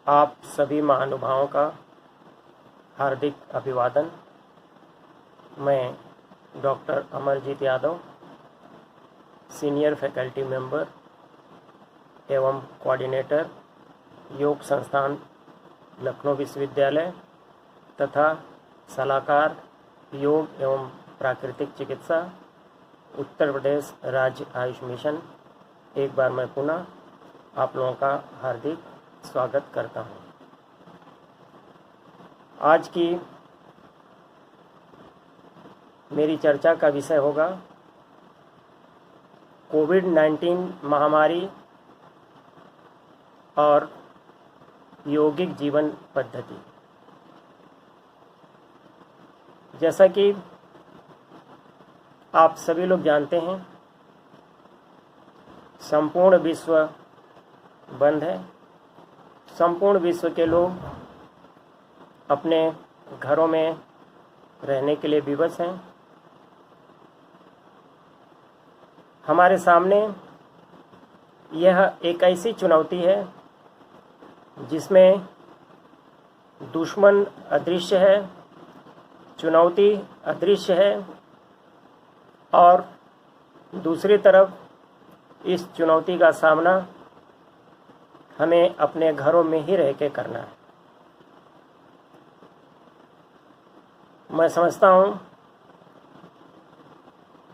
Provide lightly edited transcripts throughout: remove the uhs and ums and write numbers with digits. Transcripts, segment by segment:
आप सभी महानुभावों का हार्दिक अभिवादन। मैं doctor Amarjeet Yadav, senior faculty member एवं कोऑर्डिनेटर, योग संस्थान लखनऊ विश्वविद्यालय तथा सलाहकार योग एवं प्राकृतिक चिकित्सा, उत्तर प्रदेश राज्य आयुष मिशन, एक बार मैं पुनः आप लोगों का हार्दिक स्वागत करता हूं। आज की मेरी चर्चा का विषय होगा कोविड-19 महामारी और यौगिक जीवन पद्धति। जैसा कि आप सभी लोग जानते हैं, संपूर्ण विश्व बंद है। संपूर्ण विश्व के लोग अपने घरों में रहने के लिए विवश हैं। हमारे सामने यह एक ऐसी चुनौती है जिसमें दुश्मन अदृश्य है, चुनौती अदृश्य है और दूसरी तरफ इस चुनौती का सामना हमें अपने घरों में ही रह के करना है। मैं समझता हूँ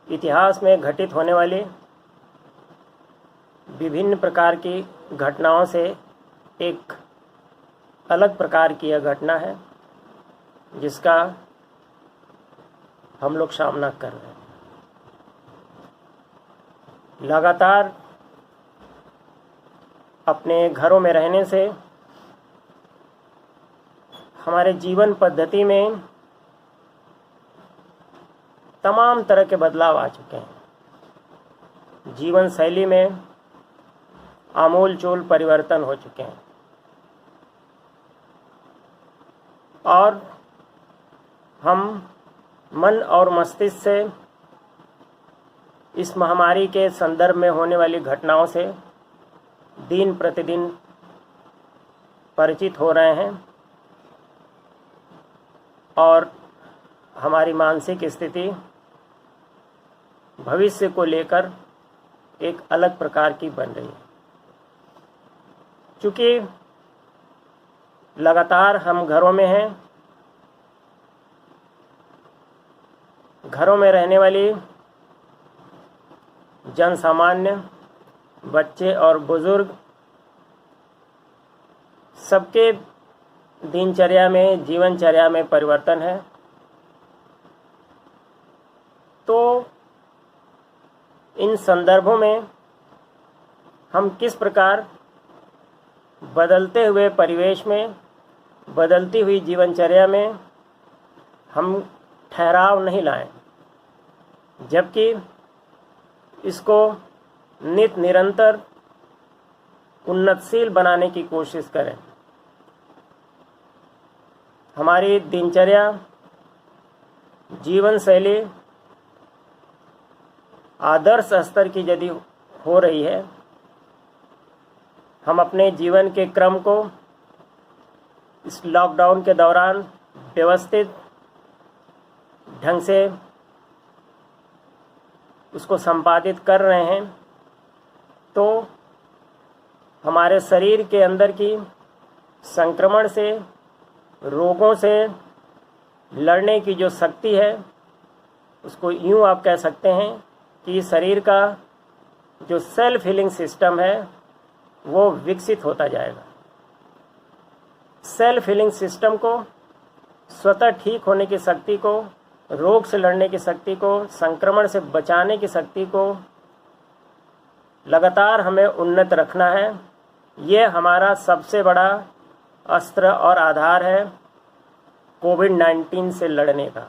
इतिहास में घटित होने वाली विभिन्न प्रकार की घटनाओं से एक अलग प्रकार की यह घटना है जिसका हम लोग सामना कर रहे हैं। लगातार अपने घरों में रहने से हमारे जीवन पद्धति में तमाम तरह के बदलाव आ चुके हैं। जीवन शैली में आमूल-चूल परिवर्तन हो चुके हैं और हम मन और मस्तिष्क से इस महामारी के संदर्भ में होने वाली घटनाओं से दिन प्रतिदिन परिचित हो रहे हैं और हमारी मानसिक स्थिति भविष्य को लेकर एक अलग प्रकार की बन रही है। चूँकि लगातार हम घरों में हैं, घरों में रहने वाली जन सामान्य, बच्चे और बुजुर्ग, सबके दिनचर्या में, जीवनचर्या में परिवर्तन है। तो इन संदर्भों में हम किस प्रकार बदलते हुए परिवेश में, बदलती हुई जीवनचर्या में हम ठहराव नहीं लाएं, जबकि इसको निरंतर उन्नतशील बनाने की कोशिश करें। हमारी दिनचर्या, जीवन शैली आदर्श स्तर की यदि हो रही है, हम अपने जीवन के क्रम को इस लॉकडाउन के दौरान व्यवस्थित ढंग से उसको संपादित कर रहे हैं, तो हमारे शरीर के अंदर की संक्रमण से, रोगों से लड़ने की जो शक्ति है, उसको यूँ आप कह सकते हैं कि शरीर का जो सेल्फ हीलिंग सिस्टम है वो विकसित होता जाएगा। सेल्फ हीलिंग सिस्टम को, स्वतः ठीक होने की शक्ति को, रोग से लड़ने की शक्ति को, संक्रमण से बचाने की शक्ति को लगातार हमें उन्नत रखना है। ये हमारा सबसे बड़ा अस्त्र और आधार है कोविड-19 से लड़ने का।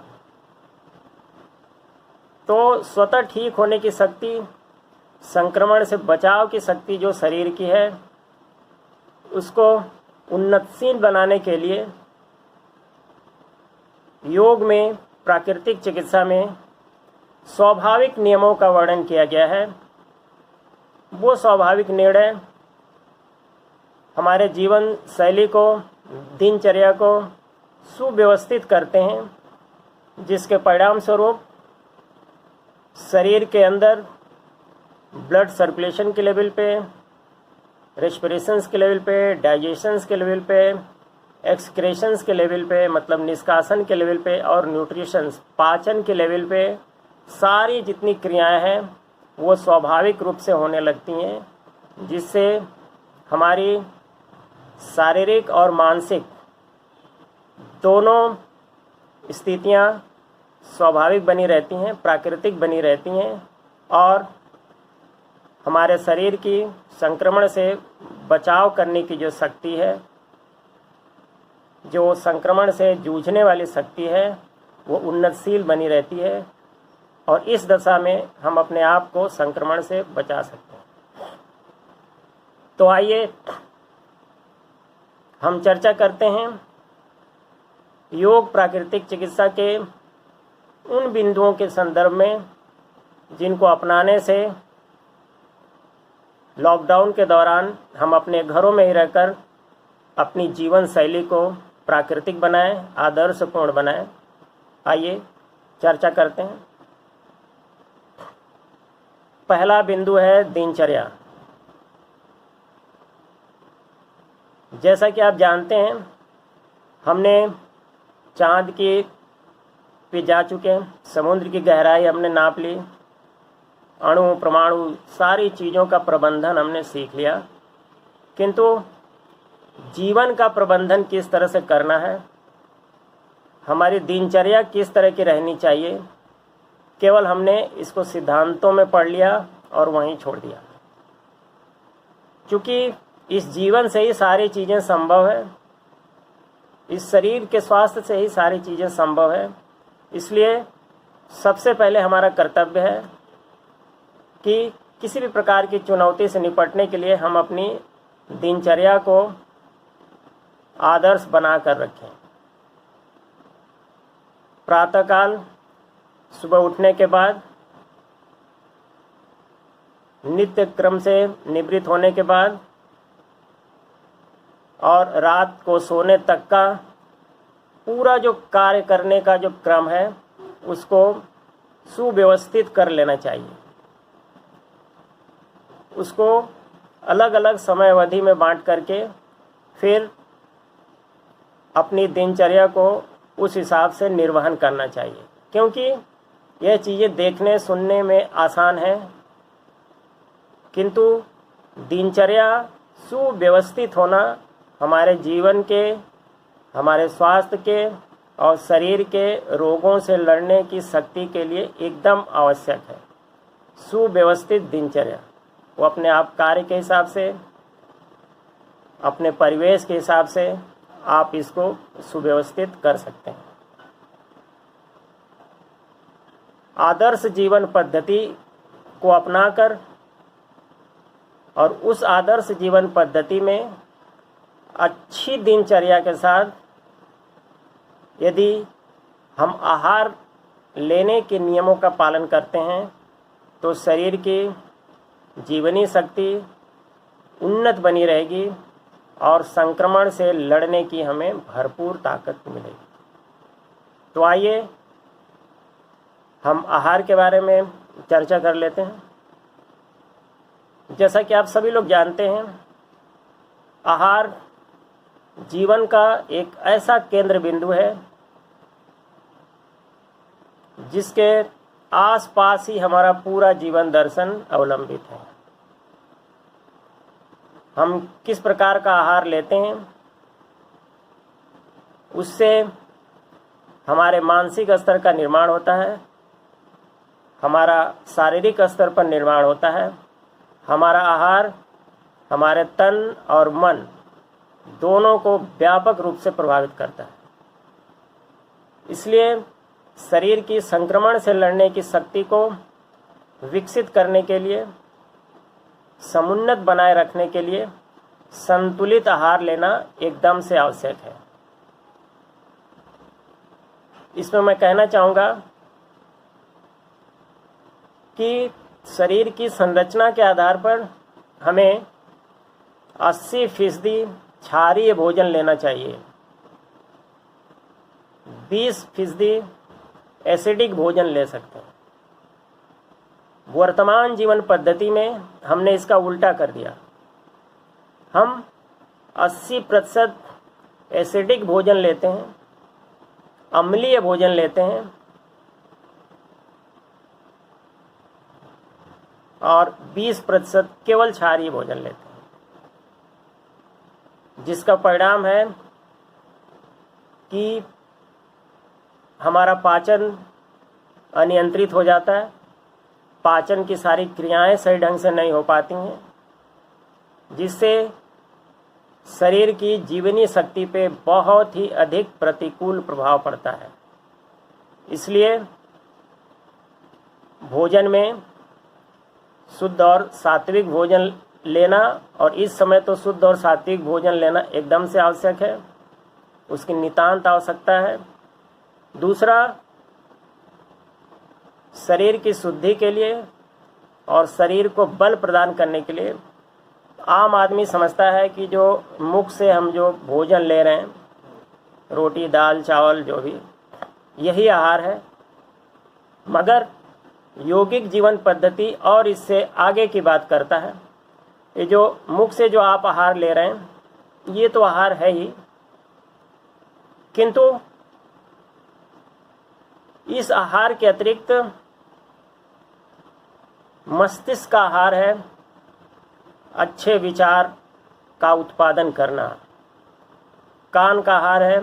तो स्वतः ठीक होने की शक्ति, संक्रमण से बचाव की शक्ति जो शरीर की है, उसको उन्नतशील बनाने के लिए योग में, प्राकृतिक चिकित्सा में स्वाभाविक नियमों का वर्णन किया गया है। वो स्वाभाविक निर्णय हमारे जीवन शैली को, दिनचर्या को सुव्यवस्थित करते हैं, जिसके परिणाम स्वरूप शरीर के अंदर ब्लड सर्कुलेशन के लेवल पे, रेस्पिरेशंस के लेवल पे, डाइजेशंस के लेवल पे, एक्सक्रेशंस के लेवल पे, मतलब निष्कासन के लेवल पे, और न्यूट्रिशंस, पाचन के लेवल पे, सारी जितनी क्रियाएं हैं वो स्वाभाविक रूप से होने लगती हैं, जिससे हमारी शारीरिक और मानसिक दोनों स्थितियां स्वाभाविक बनी रहती हैं, प्राकृतिक बनी रहती हैं, और हमारे शरीर की संक्रमण से बचाव करने की जो शक्ति है, जो संक्रमण से जूझने वाली शक्ति है, वो उन्नतशील बनी रहती है, और इस दशा में हम अपने आप को संक्रमण से बचा सकते हैं। तो आइए हम चर्चा करते हैं योग प्राकृतिक चिकित्सा के उन बिंदुओं के संदर्भ में जिनको अपनाने से लॉकडाउन के दौरान हम अपने घरों में ही रहकर अपनी जीवन शैली को प्राकृतिक बनाएं, आदर्शपूर्ण बनाएं। आइए चर्चा करते हैं। पहला बिंदु है दिनचर्या। जैसा कि आप जानते हैं, हमने चांद की पे जा चुके हैं, समुद्र की गहराई हमने नाप ली, अणु परमाणु सारी चीज़ों का प्रबंधन हमने सीख लिया, किंतु जीवन का प्रबंधन किस तरह से करना है, हमारी दिनचर्या किस तरह की रहनी चाहिए, केवल हमने इसको सिद्धांतों में पढ़ लिया और वहीं छोड़ दिया। क्योंकि इस जीवन से ही सारी चीज़ें संभव है, इस शरीर के स्वास्थ्य से ही सारी चीज़ें संभव है। इसलिए सबसे पहले हमारा कर्तव्य है कि किसी भी प्रकार की चुनौती से निपटने के लिए हम अपनी दिनचर्या को आदर्श बना कर रखें। प्रातःकाल सुबह उठने के बाद, नित्य क्रम से निवृत्त होने के बाद, और रात को सोने तक का पूरा जो कार्य करने का जो क्रम है उसको सुव्यवस्थित कर लेना चाहिए। उसको अलग अलग समय अवधि में बांट करके फिर अपनी दिनचर्या को उस हिसाब से निर्वहन करना चाहिए, क्योंकि यह चीज़ें देखने सुनने में आसान है, किंतु दिनचर्या सुव्यवस्थित होना हमारे जीवन के, हमारे स्वास्थ्य के और शरीर के रोगों से लड़ने की शक्ति के लिए एकदम आवश्यक है। सुव्यवस्थित दिनचर्या, वो अपने आप कार्य के हिसाब से, अपने परिवेश के हिसाब से आप इसको सुव्यवस्थित कर सकते हैं। आदर्श जीवन पद्धति को अपनाकर और उस आदर्श जीवन पद्धति में अच्छी दिनचर्या के साथ यदि हम आहार लेने के नियमों का पालन करते हैं तो शरीर की जीवनी शक्ति उन्नत बनी रहेगी और संक्रमण से लड़ने की हमें भरपूर ताकत मिलेगी। तो आइए हम आहार के बारे में चर्चा कर लेते हैं। जैसा कि आप सभी लोग जानते हैं, आहार जीवन का एक ऐसा केंद्र बिंदु है जिसके आसपास ही हमारा पूरा जीवन दर्शन अवलंबित है। हम किस प्रकार का आहार लेते हैं उससे हमारे मानसिक स्तर का निर्माण होता है, हमारा शारीरिक स्तर पर निर्माण होता है। हमारा आहार हमारे तन और मन दोनों को व्यापक रूप से प्रभावित करता है। इसलिए शरीर की संक्रमण से लड़ने की शक्ति को विकसित करने के लिए, समुन्नत बनाए रखने के लिए संतुलित आहार लेना एकदम से आवश्यक है। इसमें मैं कहना चाहूँगा कि शरीर की संरचना के आधार पर हमें 80% क्षारीय भोजन लेना चाहिए, 20% एसिडिक भोजन ले सकते हैं। वर्तमान जीवन पद्धति में हमने इसका उल्टा कर दिया। हम 80% एसिडिक भोजन लेते हैं, अम्लीय भोजन लेते हैं, और 20% केवल क्षारीय भोजन लेते हैं, जिसका परिणाम है कि हमारा पाचन अनियंत्रित हो जाता है, पाचन की सारी क्रियाएं सही ढंग से नहीं हो पाती हैं, जिससे शरीर की जीवनी शक्ति पे बहुत ही अधिक प्रतिकूल प्रभाव पड़ता है। इसलिए भोजन में शुद्ध और सात्विक भोजन लेना, और इस समय तो शुद्ध और सात्विक भोजन लेना एकदम से आवश्यक है, उसकी नितांत आवश्यकता है। दूसरा, शरीर की शुद्धि के लिए और शरीर को बल प्रदान करने के लिए आम आदमी समझता है कि जो मुख से हम जो भोजन ले रहे हैं, रोटी दाल चावल जो भी, यही आहार है। मगर यौगिक जीवन पद्धति और इससे आगे की बात करता है। ये जो मुख से जो आप आहार ले रहे हैं, ये तो आहार है ही, किंतु इस आहार के अतिरिक्त मस्तिष्क का आहार है अच्छे विचार का उत्पादन करना, कान का आहार है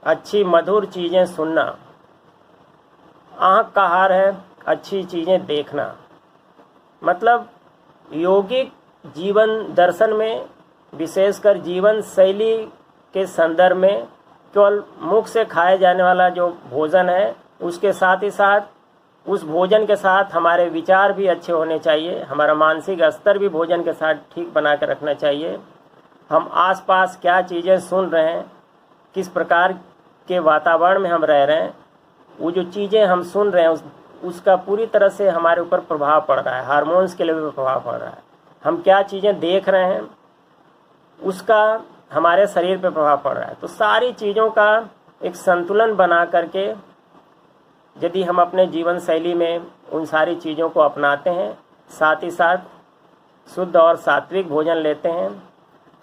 अच्छी मधुर चीज़ें सुनना, आँख का आहार है अच्छी चीज़ें देखना। मतलब यौगिक जीवन दर्शन में, विशेषकर जीवन शैली के संदर्भ में, केवल मुख से खाए जाने वाला जो भोजन है, उसके साथ ही साथ उस भोजन के साथ हमारे विचार भी अच्छे होने चाहिए, हमारा मानसिक स्तर भी भोजन के साथ ठीक बना कर रखना चाहिए। हम आसपास क्या चीज़ें सुन रहे हैं, किस प्रकार के वातावरण में हम रह रहे हैं, वो जो चीज़ें हम सुन रहे हैं उसका पूरी तरह से हमारे ऊपर प्रभाव पड़ रहा है, हार्मोन्स के लिए भी प्रभाव पड़ रहा है। हम क्या चीज़ें देख रहे हैं उसका हमारे शरीर पर प्रभाव पड़ रहा है। तो सारी चीज़ों का एक संतुलन बना करके यदि हम अपने जीवन शैली में उन सारी चीज़ों को अपनाते हैं, साथ ही साथ शुद्ध और सात्विक भोजन लेते हैं,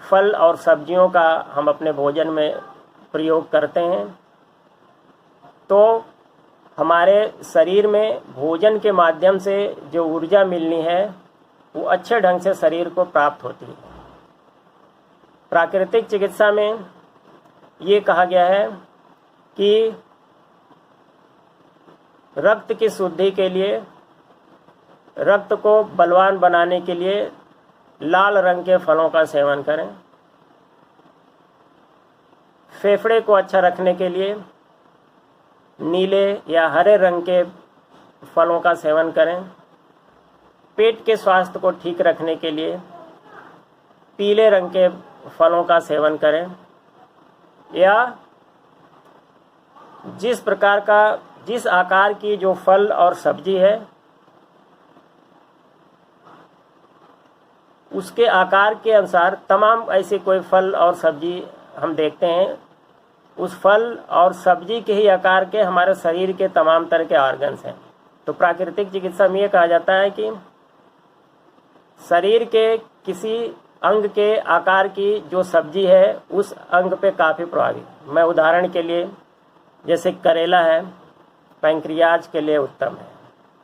फल और सब्जियों का हम अपने भोजन में प्रयोग करते हैं, तो हमारे शरीर में भोजन के माध्यम से जो ऊर्जा मिलनी है वो अच्छे ढंग से शरीर को प्राप्त होती है। प्राकृतिक चिकित्सा में ये कहा गया है कि रक्त की शुद्धि के लिए, रक्त को बलवान बनाने के लिए लाल रंग के फलों का सेवन करें। फेफड़े को अच्छा रखने के लिए नीले या हरे रंग के फलों का सेवन करें। पेट के स्वास्थ्य को ठीक रखने के लिए पीले रंग के फलों का सेवन करें। या जिस आकार की जो फल और सब्जी है, उसके आकार के अनुसार तमाम ऐसे कोई फल और सब्जी हम देखते हैं, उस फल और सब्जी के ही आकार के हमारे शरीर के तमाम तरह के ऑर्गन्स हैं। तो प्राकृतिक चिकित्सा में ये कहा जाता है कि शरीर के किसी अंग के आकार की जो सब्जी है उस अंग पे काफ़ी प्रभावी। मैं उदाहरण के लिए, जैसे करेला है, पैंक्रियाज के लिए उत्तम है।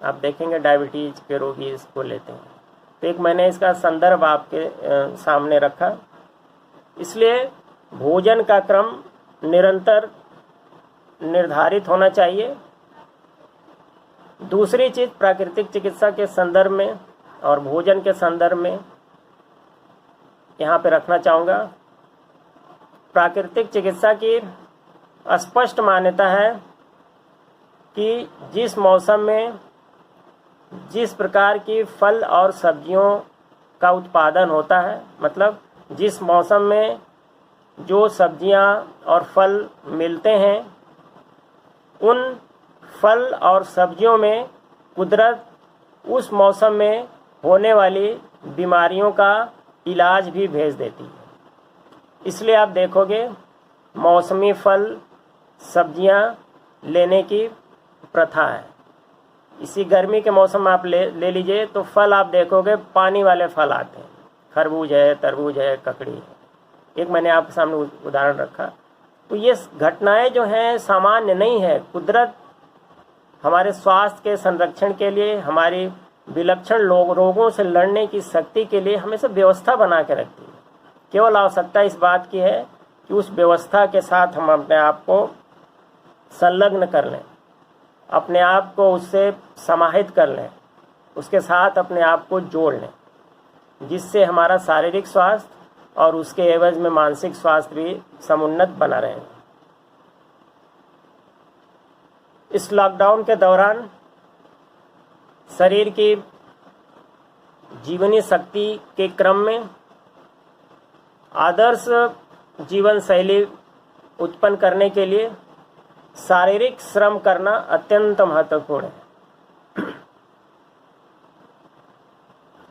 आप देखेंगे डायबिटीज़ के रोगी इसको लेते हैं। तो एक मैंने इसका संदर्भ आपके सामने रखा। इसलिए भोजन का क्रम निरंतर निर्धारित होना चाहिए। दूसरी चीज़ प्राकृतिक चिकित्सा के संदर्भ में और भोजन के संदर्भ में यहाँ पे रखना चाहूँगा, प्राकृतिक चिकित्सा की स्पष्ट मान्यता है कि जिस मौसम में जिस प्रकार की फल और सब्जियों का उत्पादन होता है, मतलब जिस मौसम में जो सब्जियां और फल मिलते हैं, उन फल और सब्जियों में कुदरत उस मौसम में होने वाली बीमारियों का इलाज भी भेज देती है। इसलिए आप देखोगे मौसमी फल सब्जियां लेने की प्रथा है। इसी गर्मी के मौसम में आप ले लीजिए तो फल आप देखोगे पानी वाले फल आते हैं, खरबूज है, तरबूज है, ककड़ी है। एक मैंने आपके सामने उदाहरण रखा। तो ये घटनाएं जो हैं सामान्य नहीं है। कुदरत हमारे स्वास्थ्य के संरक्षण के लिए, हमारी विलक्षण रोगों से लड़ने की शक्ति के लिए हमेशा व्यवस्था बना के रखती है। केवल आवश्यकता इस बात की है कि उस व्यवस्था के साथ हम अपने आप को संलग्न कर लें, अपने आप को उससे समाहित कर लें, उसके साथ अपने आप को जोड़ लें, जिससे हमारा शारीरिक स्वास्थ्य और उसके एवज में मानसिक स्वास्थ्य भी समुन्नत बना रहे। इस लॉकडाउन के दौरान शरीर की जीवनी शक्ति के क्रम में आदर्श जीवन शैली उत्पन्न करने के लिए शारीरिक श्रम करना अत्यंत महत्वपूर्ण है।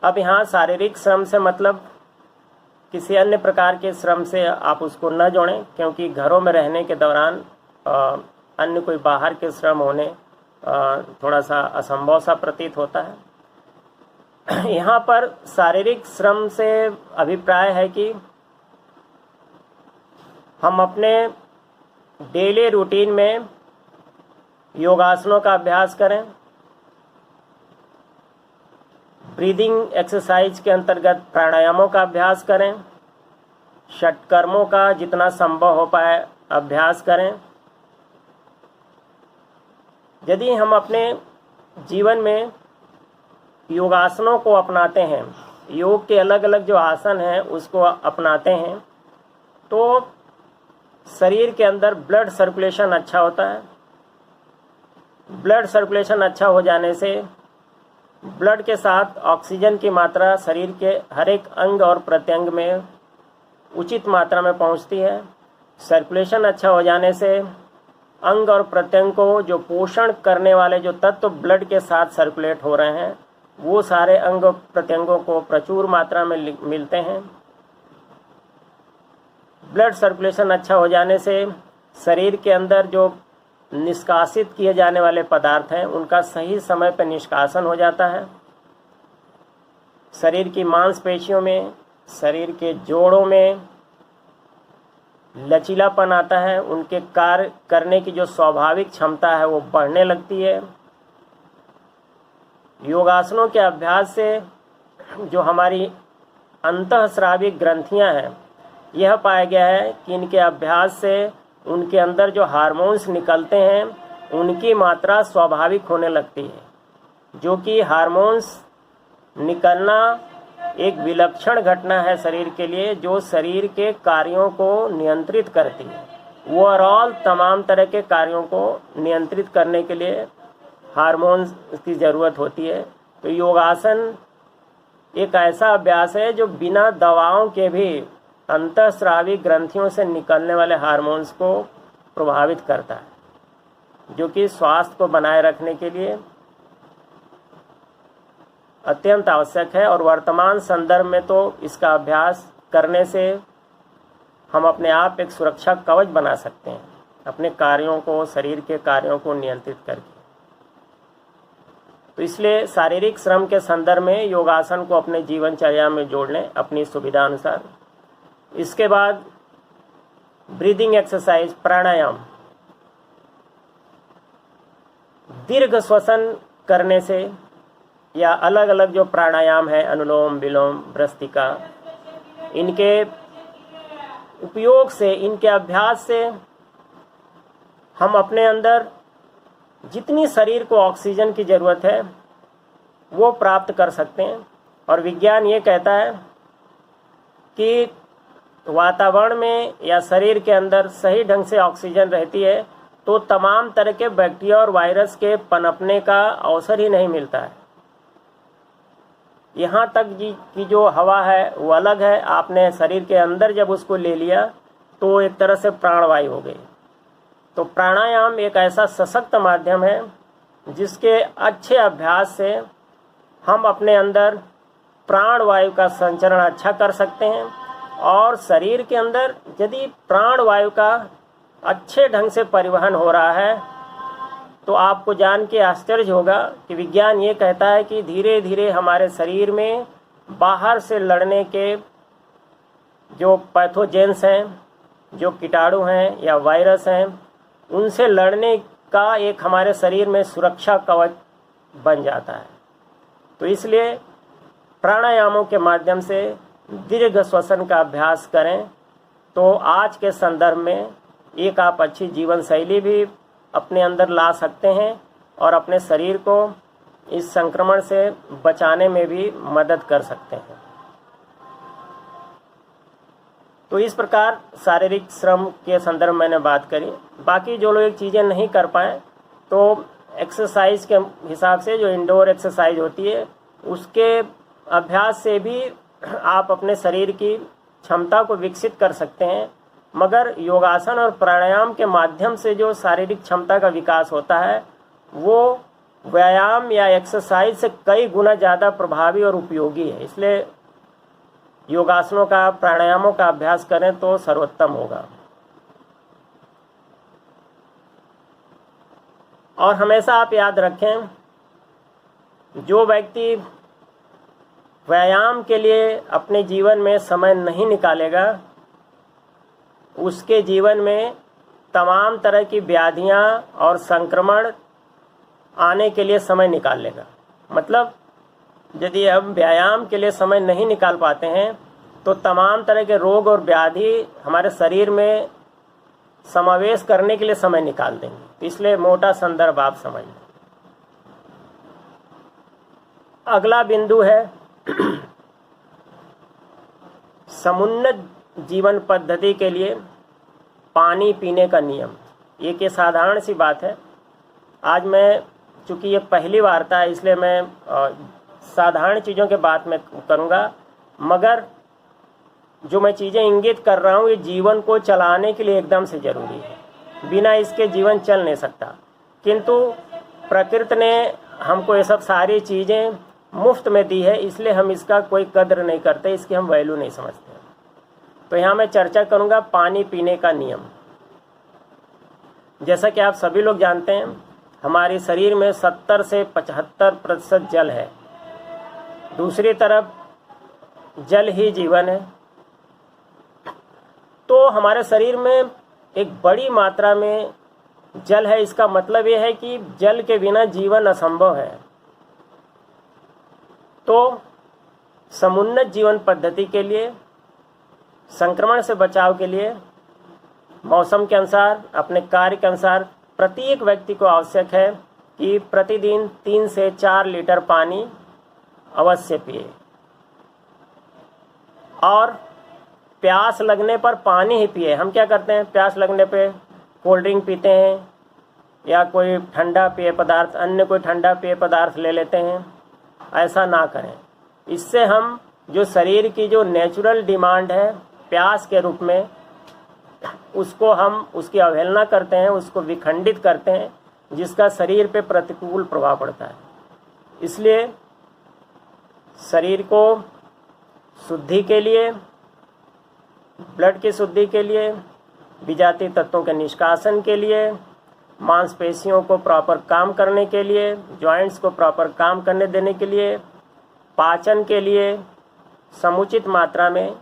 अब यहाँ शारीरिक श्रम से मतलब किसी अन्य प्रकार के श्रम से आप उसको न जोड़ें, क्योंकि घरों में रहने के दौरान अन्य कोई बाहर के श्रम होने थोड़ा सा असंभव सा प्रतीत होता है। यहाँ पर शारीरिक श्रम से अभिप्राय है कि हम अपने डेली रूटीन में योगासनों का अभ्यास करें, ब्रीदिंग एक्सरसाइज के अंतर्गत प्राणायामों का अभ्यास करें, षटकर्मों का जितना संभव हो पाए अभ्यास करें। यदि हम अपने जीवन में योगासनों को अपनाते हैं, योग के अलग अलग जो आसन हैं उसको अपनाते हैं, तो शरीर के अंदर ब्लड सर्कुलेशन अच्छा होता है। ब्लड सर्कुलेशन अच्छा हो जाने से ब्लड के साथ ऑक्सीजन की मात्रा शरीर के हर एक अंग और प्रत्यंग में उचित मात्रा में पहुंचती है। सर्कुलेशन अच्छा हो जाने से अंग और प्रत्यंग को जो पोषण करने वाले जो तत्व ब्लड के साथ सर्कुलेट हो रहे हैं वो सारे अंग प्रत्यंगों को प्रचुर मात्रा में मिलते हैं। ब्लड सर्कुलेशन अच्छा हो जाने से शरीर के अंदर जो निष्कासित किए जाने वाले पदार्थ हैं उनका सही समय पर निष्कासन हो जाता है। शरीर की मांसपेशियों में, शरीर के जोड़ों में लचीलापन आता है, उनके कार्य करने की जो स्वाभाविक क्षमता है वो बढ़ने लगती है। योगासनों के अभ्यास से जो हमारी अंतःस्रावी ग्रंथियां हैं, यह पाया गया है कि इनके अभ्यास से उनके अंदर जो हार्मोन्स निकलते हैं उनकी मात्रा स्वाभाविक होने लगती है, जो कि हार्मोन्स निकलना एक विलक्षण घटना है शरीर के लिए, जो शरीर के कार्यों को नियंत्रित करती है। ओवरऑल तमाम तरह के कार्यों को नियंत्रित करने के लिए हार्मोन्स की ज़रूरत होती है। तो योगासन एक ऐसा अभ्यास है जो बिना दवाओं के भी अंतःस्रावी ग्रंथियों से निकलने वाले हार्मोन्स को प्रभावित करता है, जो कि स्वास्थ्य को बनाए रखने के लिए अत्यंत आवश्यक है। और वर्तमान संदर्भ में तो इसका अभ्यास करने से हम अपने आप एक सुरक्षा कवच बना सकते हैं, अपने कार्यों को, शरीर के कार्यों को नियंत्रित करके। तो इसलिए शारीरिक श्रम के संदर्भ में योगासन को अपने जीवनचर्या में जोड़ लें अपनी सुविधा अनुसार। इसके बाद ब्रीदिंग एक्सरसाइज, प्राणायाम, दीर्घ श्वसन करने से या अलग अलग जो प्राणायाम है, अनुलोम विलोम भ्रस्तिका, इनके उपयोग से, इनके अभ्यास से हम अपने अंदर जितनी शरीर को ऑक्सीजन की ज़रूरत है वो प्राप्त कर सकते हैं। और विज्ञान ये कहता है कि वातावरण में या शरीर के अंदर सही ढंग से ऑक्सीजन रहती है तो तमाम तरह के बैक्टीरिया और वायरस के पनपने का अवसर ही नहीं मिलता है। यहाँ तक कि जो हवा है वो अलग है, आपने शरीर के अंदर जब उसको ले लिया तो एक तरह से प्राणवायु हो गई। तो प्राणायाम एक ऐसा सशक्त माध्यम है जिसके अच्छे अभ्यास से हम अपने अंदर प्राणवायु का संचरण अच्छा कर सकते हैं। और शरीर के अंदर यदि प्राणवायु का अच्छे ढंग से परिवहन हो रहा है तो आपको जान के आश्चर्य होगा कि विज्ञान ये कहता है कि धीरे धीरे हमारे शरीर में बाहर से लड़ने के जो पैथोजेंस हैं, जो कीटाणु हैं या वायरस हैं, उनसे लड़ने का एक हमारे शरीर में सुरक्षा कवच बन जाता है। तो इसलिए प्राणायामों के माध्यम से दीर्घ श्वसन का अभ्यास करें तो आज के संदर्भ में एक आप अच्छी जीवन शैली भी अपने अंदर ला सकते हैं और अपने शरीर को इस संक्रमण से बचाने में भी मदद कर सकते हैं। तो इस प्रकार शारीरिक श्रम के संदर्भ में मैंने बात करी। बाकी जो लोग चीज़ें नहीं कर पाएँ तो एक्सरसाइज के हिसाब से जो इंडोर एक्सरसाइज होती है उसके अभ्यास से भी आप अपने शरीर की क्षमता को विकसित कर सकते हैं। मगर योगासन और प्राणायाम के माध्यम से जो शारीरिक क्षमता का विकास होता है वो व्यायाम या एक्सरसाइज से कई गुना ज़्यादा प्रभावी और उपयोगी है। इसलिए योगासनों का, प्राणायामों का अभ्यास करें तो सर्वोत्तम होगा। और हमेशा आप याद रखें, जो व्यक्ति व्यायाम के लिए अपने जीवन में समय नहीं निकालेगा उसके जीवन में तमाम तरह की व्याधियां और संक्रमण आने के लिए समय निकाल लेगा। मतलब यदि हम व्यायाम के लिए समय नहीं निकाल पाते हैं तो तमाम तरह के रोग और व्याधि हमारे शरीर में समावेश करने के लिए समय निकाल देंगे। इसलिए मोटा संदर्भ आप समझ लें। अगला बिंदु है समुन्नत जीवन पद्धति के लिए पानी पीने का नियम। ये साधारण सी बात है। आज मैं, चूँकि ये पहली वार्ता है इसलिए मैं साधारण चीज़ों के बात में करूँगा, मगर जो मैं चीज़ें इंगित कर रहा हूँ ये जीवन को चलाने के लिए एकदम से ज़रूरी है। बिना इसके जीवन चल नहीं सकता। किंतु प्रकृति ने हमको ये सब सारी चीज़ें मुफ्त में दी है, इसलिए हम इसका कोई कद्र नहीं करते, इसकी हम वैल्यू नहीं समझते। तो यहाँ मैं चर्चा करूँगा पानी पीने का नियम। जैसा कि आप सभी लोग जानते हैं हमारे शरीर में 70 से 75% जल है। दूसरी तरफ जल ही जीवन है। तो हमारे शरीर में एक बड़ी मात्रा में जल है। इसका मतलब ये है कि जल के बिना जीवन असंभव है। तो समुन्नत जीवन पद्धति के लिए, संक्रमण से बचाव के लिए मौसम के अनुसार, अपने कार्य के अनुसार प्रत्येक व्यक्ति को आवश्यक है कि प्रतिदिन 3 से 4 लीटर पानी अवश्य पिए। और प्यास लगने पर पानी ही पिए। हम क्या करते हैं, प्यास लगने पे कोल्ड ड्रिंक पीते हैं या कोई ठंडा पेय पदार्थ, अन्य कोई ठंडा पेय पदार्थ ले लेते हैं। ऐसा ना करें। इससे हम जो शरीर की जो नेचुरल डिमांड है प्यास के रूप में, उसको हम उसकी अवहेलना करते हैं, उसको विखंडित करते हैं, जिसका शरीर पे प्रतिकूल प्रभाव पड़ता है। इसलिए शरीर को शुद्धि के लिए, ब्लड की शुद्धि के लिए, विजातीय तत्वों के निष्कासन के लिए, मांसपेशियों को प्रॉपर काम करने के लिए, जॉइंट्स को प्रॉपर काम करने देने के लिए, पाचन के लिए समुचित मात्रा में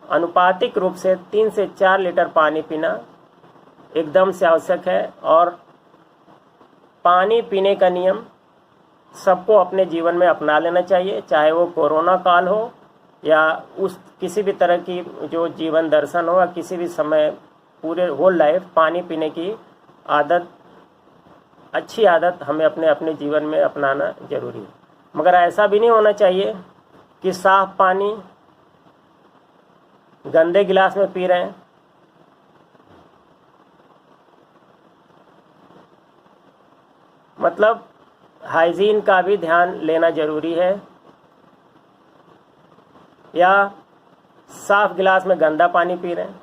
अनुपातिक रूप से 3 से 4 लीटर पानी पीना एकदम से आवश्यक है। और पानी पीने का नियम सबको अपने जीवन में अपना लेना चाहिए, चाहे वो कोरोना काल हो या उस किसी भी तरह की जो जीवन दर्शन हो, या किसी भी समय पूरे होल लाइफ पानी पीने की आदत, अच्छी आदत हमें अपने अपने जीवन में अपनाना जरूरी है। मगर ऐसा भी नहीं होना चाहिए कि साफ पानी गंदे गिलास में पी रहे हैं। मतलब हाइजीन का भी ध्यान लेना जरूरी है। या साफ गिलास में गंदा पानी पी रहे हैं।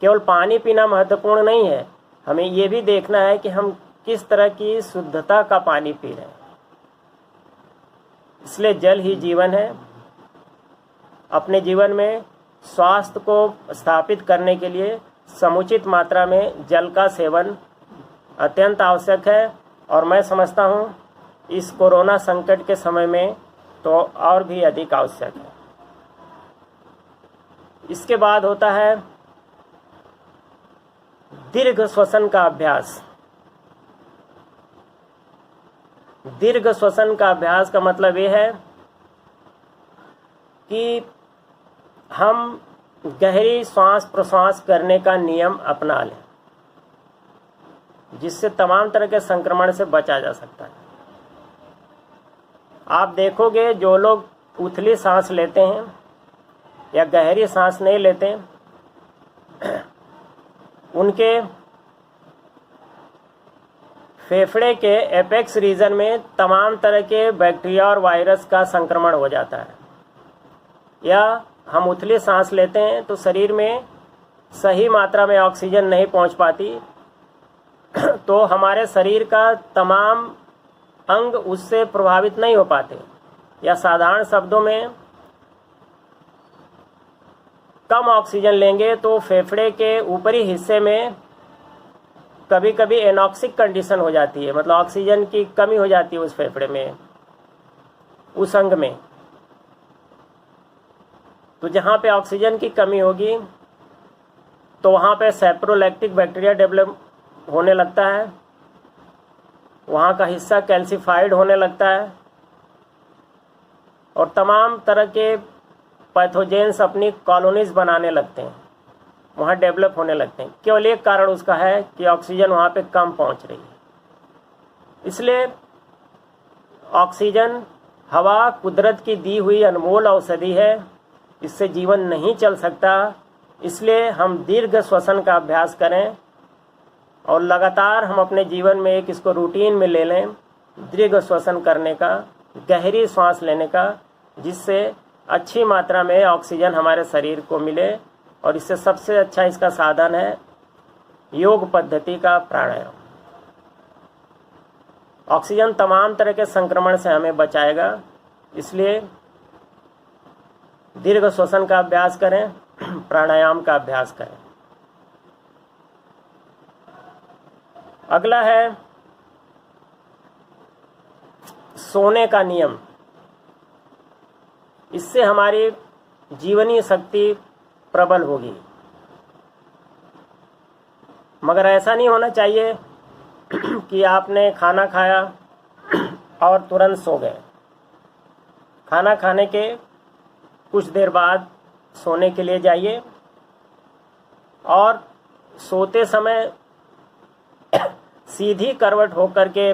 केवल पानी पीना महत्वपूर्ण नहीं है, हमें ये भी देखना है कि हम किस तरह की शुद्धता का पानी पी रहे हैं। इसलिए जल ही जीवन है। अपने जीवन में स्वास्थ्य को स्थापित करने के लिए समुचित मात्रा में जल का सेवन अत्यंत आवश्यक है, और मैं समझता हूँ इस कोरोना संकट के समय में तो और भी अधिक आवश्यक है। इसके बाद होता है दीर्घ श्वसन का अभ्यास। दीर्घ श्वसन का अभ्यास का मतलब ये है कि हम गहरी श्वास प्रश्वास करने का नियम अपना लें, जिससे तमाम तरह के संक्रमण से बचा जा सकता है। आप देखोगे जो लोग उथली सांस लेते हैं या गहरी सांस नहीं लेते, उनके फेफड़े के एपेक्स रीजन में तमाम तरह के बैक्टीरिया और वायरस का संक्रमण हो जाता है। या हम उथली सांस लेते हैं तो शरीर में सही मात्रा में ऑक्सीजन नहीं पहुंच पाती, तो हमारे शरीर का तमाम अंग उससे प्रभावित नहीं हो पाते, या साधारण शब्दों में कम ऑक्सीजन लेंगे तो फेफड़े के ऊपरी हिस्से में कभी कभी एनॉक्सिक कंडीशन हो जाती है, मतलब ऑक्सीजन की कमी हो जाती है उस फेफड़े में, उस अंग में। तो जहाँ पे ऑक्सीजन की कमी होगी तो वहाँ पे सेप्रोलैक्टिक बैक्टीरिया डेवलप होने लगता है, वहाँ का हिस्सा कैल्सिफाइड होने लगता है, और तमाम तरह के पैथोजेंस अपनी कॉलोनीज बनाने लगते हैं, वहाँ डेवलप होने लगते हैं। केवल एक कारण उसका है कि ऑक्सीजन वहाँ पे कम पहुँच रही है। इसलिए ऑक्सीजन हवा कुदरत की दी हुई अनमोल औषधि है, इससे जीवन नहीं चल सकता। इसलिए हम दीर्घ श्वसन का अभ्यास करें और लगातार हम अपने जीवन में एक इसको रूटीन में ले लें, दीर्घ श्वसन करने का, गहरी सांस लेने का, जिससे अच्छी मात्रा में ऑक्सीजन हमारे शरीर को मिले। और इससे सबसे अच्छा इसका साधन है योग पद्धति का प्राणायाम। ऑक्सीजन तमाम तरह के संक्रमण से हमें बचाएगा, इसलिए दीर्घ श्वसन का अभ्यास करें, प्राणायाम का अभ्यास करें। अगला है सोने का नियम। इससे हमारी जीवनीय शक्ति प्रबल होगी, मगर ऐसा नहीं होना चाहिए कि आपने खाना खाया और तुरंत सो गए। खाना खाने के कुछ देर बाद सोने के लिए जाइए, और सोते समय सीधी करवट होकर के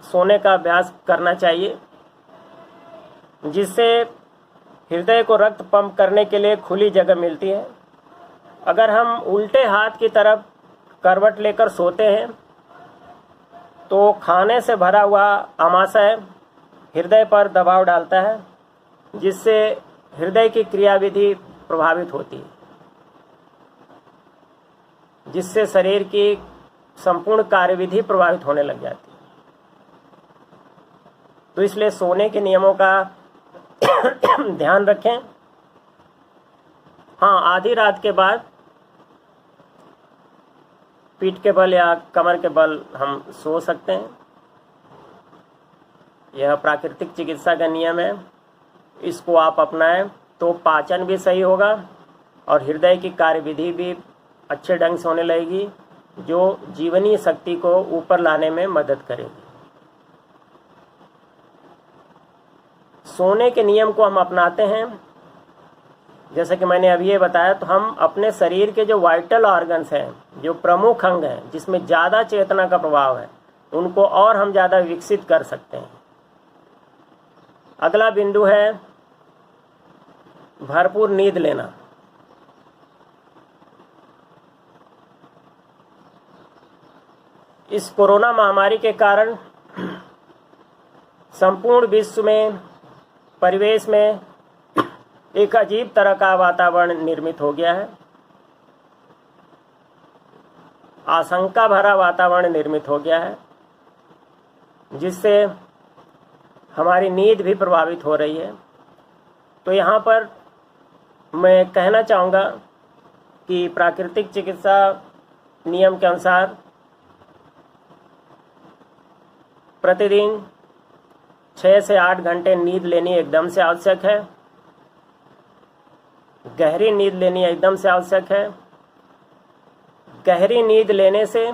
सोने का अभ्यास करना चाहिए, जिससे हृदय को रक्त पंप करने के लिए खुली जगह मिलती है। अगर हम उल्टे हाथ की तरफ करवट लेकर सोते हैं तो खाने से भरा हुआ आमाशय हृदय पर दबाव डालता है, जिससे हृदय की क्रियाविधि प्रभावित होती है, जिससे शरीर की संपूर्ण कार्यविधि प्रभावित होने लग जाती है। तो इसलिए सोने के नियमों का ध्यान रखें। हाँ, आधी रात के बाद पीठ के बल या कमर के बल हम सो सकते हैं। यह प्राकृतिक चिकित्सा का नियम है, इसको आप अपनाएं तो पाचन भी सही होगा और हृदय की कार्यविधि भी अच्छे ढंग से होने लगेगी, जो जीवनीय शक्ति को ऊपर लाने में मदद करेगी। सोने के नियम को हम अपनाते हैं, जैसे कि मैंने अभी ये बताया, तो हम अपने शरीर के जो वाइटल ऑर्गन्स हैं, जो प्रमुख अंग हैं, जिसमें ज़्यादा चेतना का प्रभाव है, उनको और हम ज़्यादा विकसित कर सकते हैं। अगला बिंदु है भरपूर नींद लेना। इस कोरोना महामारी के कारण संपूर्ण विश्व में परिवेश में एक अजीब तरह का वातावरण निर्मित हो गया है। आशंका भरा वातावरण निर्मित हो गया है, जिससे हमारी नींद भी प्रभावित हो रही है। तो यहाँ पर मैं कहना चाहूँगा कि प्राकृतिक चिकित्सा नियम के अनुसार प्रतिदिन 6 से 8 घंटे नींद लेनी एकदम से आवश्यक है। गहरी नींद लेनी एकदम से आवश्यक है। गहरी नींद लेने से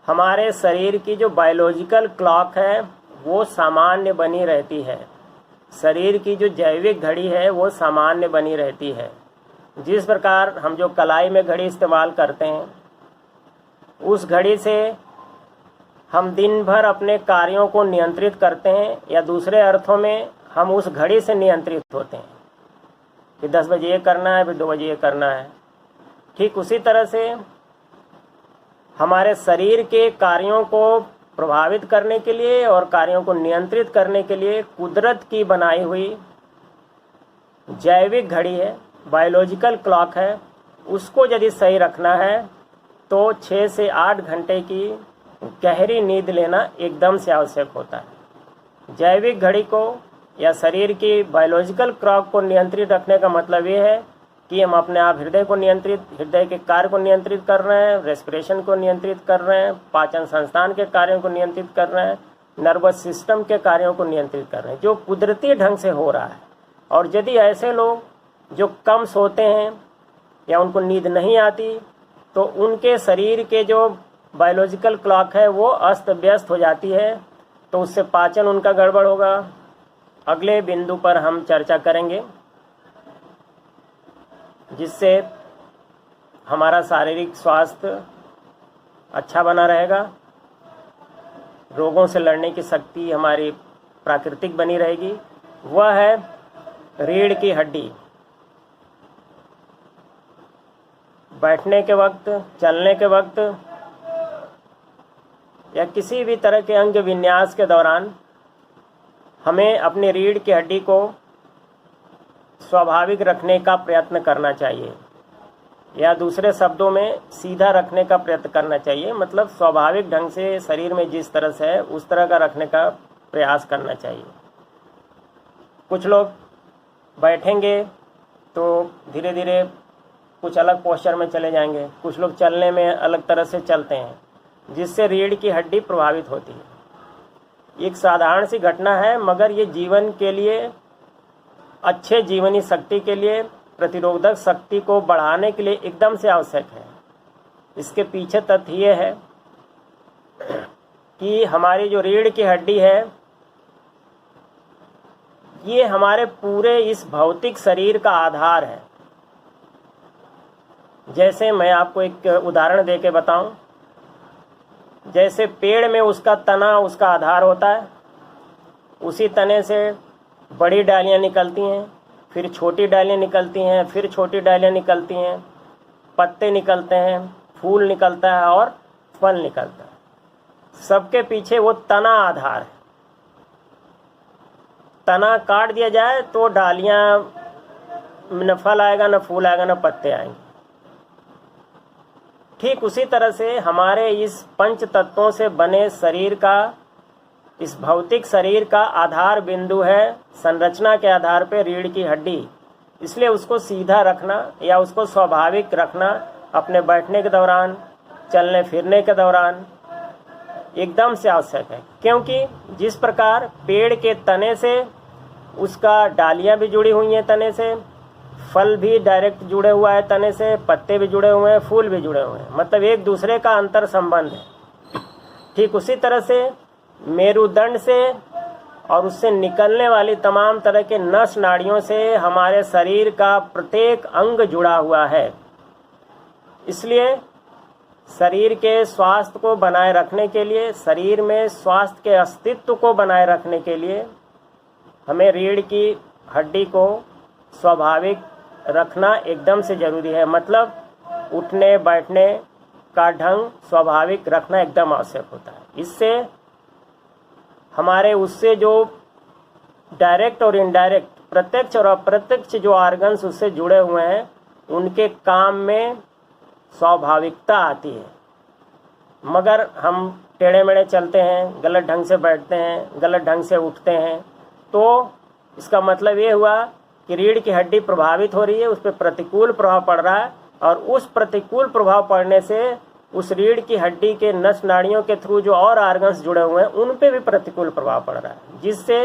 हमारे शरीर की जो बायोलॉजिकल क्लॉक है वो सामान्य बनी रहती है। शरीर की जो जैविक घड़ी है वो सामान्य बनी रहती है। जिस प्रकार हम जो कलाई में घड़ी इस्तेमाल करते हैं, उस घड़ी से हम दिन भर अपने कार्यों को नियंत्रित करते हैं, या दूसरे अर्थों में हम उस घड़ी से नियंत्रित होते हैं कि 10 बजे ये करना है, फिर 2 बजे ये करना है। ठीक उसी तरह से हमारे शरीर के कार्यों को प्रभावित करने के लिए और कार्यों को नियंत्रित करने के लिए कुदरत की बनाई हुई जैविक घड़ी है, बायोलॉजिकल क्लॉक है, उसको यदि सही रखना है तो 6 से 8 घंटे की गहरी नींद लेना एकदम से आवश्यक होता है। जैविक घड़ी को या शरीर की बायोलॉजिकल क्लॉक को नियंत्रित रखने का मतलब ये है कि हम अपने आप हृदय के कार्य को नियंत्रित कर रहे हैं, रेस्पिरेशन को नियंत्रित कर रहे हैं, पाचन संस्थान के कार्यों को नियंत्रित कर रहे हैं, नर्वस सिस्टम के कार्यों को नियंत्रित कर रहे हैं, जो कुदरती ढंग से हो रहा है। और यदि ऐसे लोग जो कम सोते हैं या उनको नींद नहीं आती, तो उनके शरीर के जो बायोलॉजिकल क्लॉक है वो अस्त व्यस्त हो जाती है, तो उससे पाचन उनका गड़बड़ होगा। अगले बिंदु पर हम चर्चा करेंगे, जिससे हमारा शारीरिक स्वास्थ्य अच्छा बना रहेगा, रोगों से लड़ने की शक्ति हमारी प्राकृतिक बनी रहेगी। वह है रीढ़ की हड्डी। बैठने के वक्त, चलने के वक्त या किसी भी तरह के अंग विन्यास के दौरान हमें अपनी रीढ़ की हड्डी को स्वाभाविक रखने का प्रयत्न करना चाहिए, या दूसरे शब्दों में सीधा रखने का प्रयत्न करना चाहिए। मतलब स्वाभाविक ढंग से शरीर में जिस तरह से है उस तरह का रखने का प्रयास करना चाहिए। कुछ लोग बैठेंगे तो धीरे धीरे कुछ अलग पोस्चर में चले जाएंगे, कुछ लोग चलने में अलग तरह से चलते हैं, जिससे रीढ़ की हड्डी प्रभावित होती है। एक साधारण सी घटना है, मगर ये जीवन के लिए, अच्छे जीवनी शक्ति के लिए, प्रतिरोधक शक्ति को बढ़ाने के लिए एकदम से आवश्यक है। इसके पीछे तथ्य ये है कि हमारी जो रीढ़ की हड्डी है, ये हमारे पूरे इस भौतिक शरीर का आधार है। जैसे मैं आपको एक उदाहरण देके बताऊं, जैसे पेड़ में उसका तना उसका आधार होता है, उसी तने से बड़ी डालियां निकलती हैं, फिर छोटी डालियां निकलती हैं, फिर छोटी डालियां निकलती हैं, पत्ते निकलते हैं, फूल निकलता है और फल निकलता है। सबके पीछे वो तना आधार है। तना काट दिया जाए तो डालियां, न फल आएगा, न फूल आएगा, न पत्ते आएंगे। ठीक उसी तरह से हमारे इस पंच तत्वों से बने शरीर का, इस भौतिक शरीर का आधार बिंदु है संरचना के आधार पे रीढ़ की हड्डी। इसलिए उसको सीधा रखना या उसको स्वाभाविक रखना अपने बैठने के दौरान, चलने फिरने के दौरान एकदम से आवश्यक है। क्योंकि जिस प्रकार पेड़ के तने से उसका डालियां भी जुड़ी हुई हैं, तने से फल भी डायरेक्ट जुड़े हुआ है, तने से पत्ते भी जुड़े हुए हैं, फूल भी जुड़े हुए हैं, मतलब एक दूसरे का अंतर संबंध है। ठीक उसी तरह से मेरुदंड से और उससे निकलने वाली तमाम तरह के नस नाड़ियों से हमारे शरीर का प्रत्येक अंग जुड़ा हुआ है। इसलिए शरीर के स्वास्थ्य को बनाए रखने के लिए, शरीर में स्वास्थ्य के अस्तित्व को बनाए रखने के लिए हमें रीढ़ की हड्डी को स्वाभाविक रखना एकदम से ज़रूरी है। मतलब उठने बैठने का ढंग स्वाभाविक रखना एकदम आवश्यक होता है। इससे हमारे उससे जो डायरेक्ट और इनडायरेक्ट, प्रत्यक्ष और अप्रत्यक्ष जो ऑर्गन्स उससे जुड़े हुए हैं, उनके काम में स्वाभाविकता आती है। मगर हम टेढ़े मेढ़े चलते हैं, गलत ढंग से बैठते हैं, गलत ढंग से उठते हैं, तो इसका मतलब ये हुआ कि रीढ़ की हड्डी प्रभावित हो रही है, उस पर प्रतिकूल प्रभाव पड़ रहा है, और उस प्रतिकूल प्रभाव पड़ने से उस रीढ़ की हड्डी के नस नाड़ियों के थ्रू जो और आर्गन्स जुड़े हुए हैं उन पे भी प्रतिकूल प्रभाव पड़ रहा है, जिससे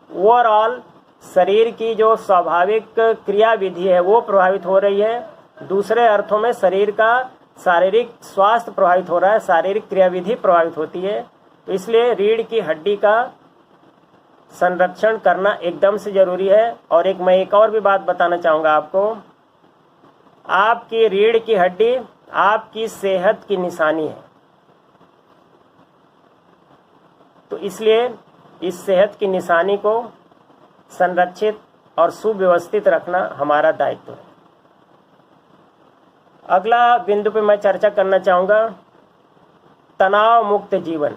ओवरऑल शरीर की जो स्वाभाविक क्रिया विधि है वो प्रभावित हो रही है। दूसरे अर्थों में शरीर का शारीरिक स्वास्थ्य प्रभावित हो रहा है, शारीरिक क्रियाविधि प्रभावित होती है। तो इसलिए रीढ़ की हड्डी का संरक्षण करना एकदम से जरूरी है। और मैं एक और भी बात बताना चाहूँगा आपको, आपकी रीढ़ की हड्डी आपकी सेहत की निशानी है, तो इसलिए इस सेहत की निशानी को संरक्षित और सुव्यवस्थित रखना हमारा दायित्व है। अगला बिंदु पे मैं चर्चा करना चाहूँगा तनाव मुक्त जीवन।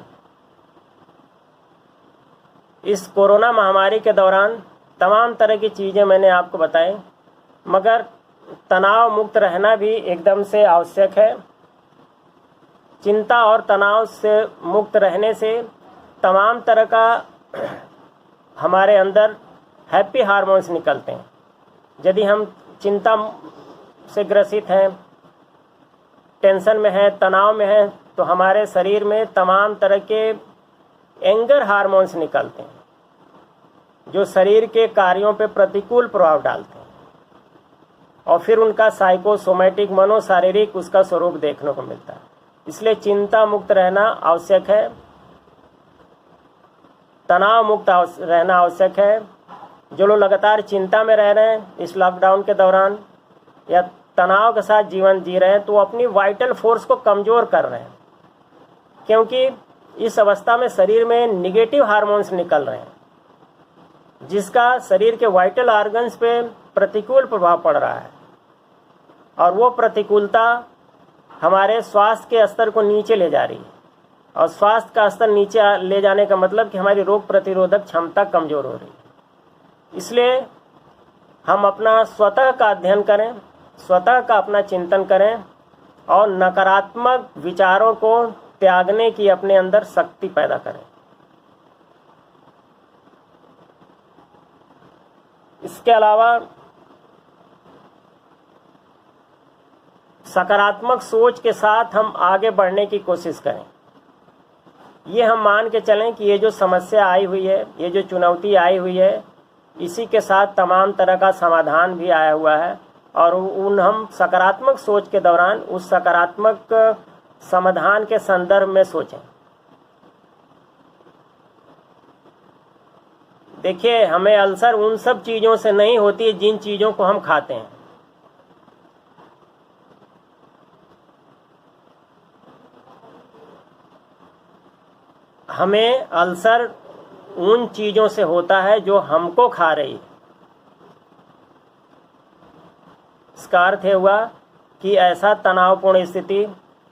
इस कोरोना महामारी के दौरान तमाम तरह की चीज़ें मैंने आपको बताई, मगर तनाव मुक्त रहना भी एकदम से आवश्यक है। चिंता और तनाव से मुक्त रहने से तमाम तरह का हमारे अंदर हैप्पी हार्मोन्स निकलते हैं। यदि हम चिंता से ग्रसित हैं, टेंशन में हैं, तनाव में हैं, तो हमारे शरीर में तमाम तरह के एंगर हार्मोन्स निकलते हैं जो शरीर के कार्यों पे प्रतिकूल प्रभाव डालते हैं, और फिर उनका साइकोसोमैटिक मनोशारीरिक उसका स्वरूप देखने को मिलता है। इसलिए चिंता मुक्त रहना आवश्यक है, तनाव मुक्त रहना आवश्यक है। जो लोग लगातार चिंता में रह रहे हैं इस लॉकडाउन के दौरान या तनाव के साथ जीवन जी रहे हैं, तो अपनी वाइटल फोर्स को कमज़ोर कर रहे हैं, क्योंकि इस अवस्था में शरीर में निगेटिव हार्मोन्स निकल रहे हैं जिसका शरीर के वाइटल ऑर्गन्स पे प्रतिकूल प्रभाव पड़ रहा है, और वो प्रतिकूलता हमारे स्वास्थ्य के स्तर को नीचे ले जा रही है। और स्वास्थ्य का स्तर नीचे ले जाने का मतलब कि हमारी रोग प्रतिरोधक क्षमता कमज़ोर हो रही है। इसलिए हम अपना स्वतः का अध्ययन करें, स्वतः का अपना चिंतन करें और नकारात्मक विचारों को त्यागने की अपने अंदर शक्ति पैदा करें। इसके अलावा सकारात्मक सोच के साथ हम आगे बढ़ने की कोशिश करें। ये हम मान के चलें कि ये जो समस्या आई हुई है, ये जो चुनौती आई हुई है, इसी के साथ तमाम तरह का समाधान भी आया हुआ है, और हम सकारात्मक सोच के दौरान उस सकारात्मक समाधान के संदर्भ में सोचें। देखिए, हमें अल्सर उन सब चीज़ों से नहीं होती जिन चीज़ों को हम खाते हैं। हमें अल्सर उन चीज़ों से होता है जो हमको खा रही है। इसका अर्थ हुआ कि ऐसा तनावपूर्ण स्थिति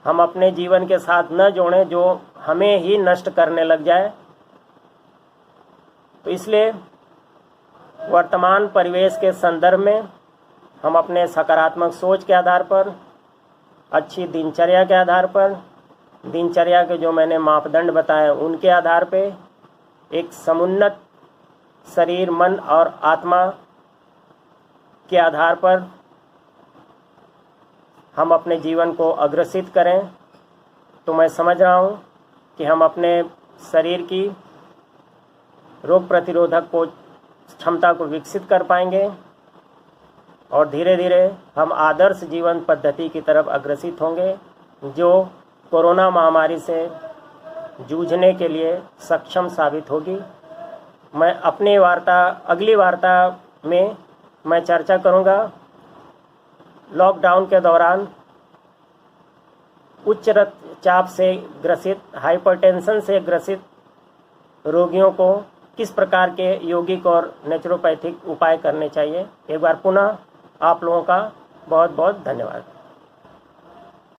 हम अपने जीवन के साथ न जोड़ें जो हमें ही नष्ट करने लग जाए। तो इसलिए वर्तमान परिवेश के संदर्भ में हम अपने सकारात्मक सोच के आधार पर, अच्छी दिनचर्या के आधार पर, दिनचर्या के जो मैंने मापदंड बताए उनके आधार पे एक समुन्नत शरीर, मन और आत्मा के आधार पर हम अपने जीवन को अग्रसित करें, तो मैं समझ रहा हूँ कि हम अपने शरीर की रोग प्रतिरोधक क्षमता को विकसित कर पाएंगे और धीरे धीरे हम आदर्श जीवन पद्धति की तरफ अग्रसित होंगे जो कोरोना महामारी से जूझने के लिए सक्षम साबित होगी। मैं अपनी अगली वार्ता में मैं चर्चा करूंगा लॉकडाउन के दौरान उच्च रक्तचाप से ग्रसित, हाइपरटेंशन से ग्रसित रोगियों को किस प्रकार के यौगिक और नेचुरोपैथिक उपाय करने चाहिए। एक बार पुनः आप लोगों का बहुत बहुत धन्यवाद।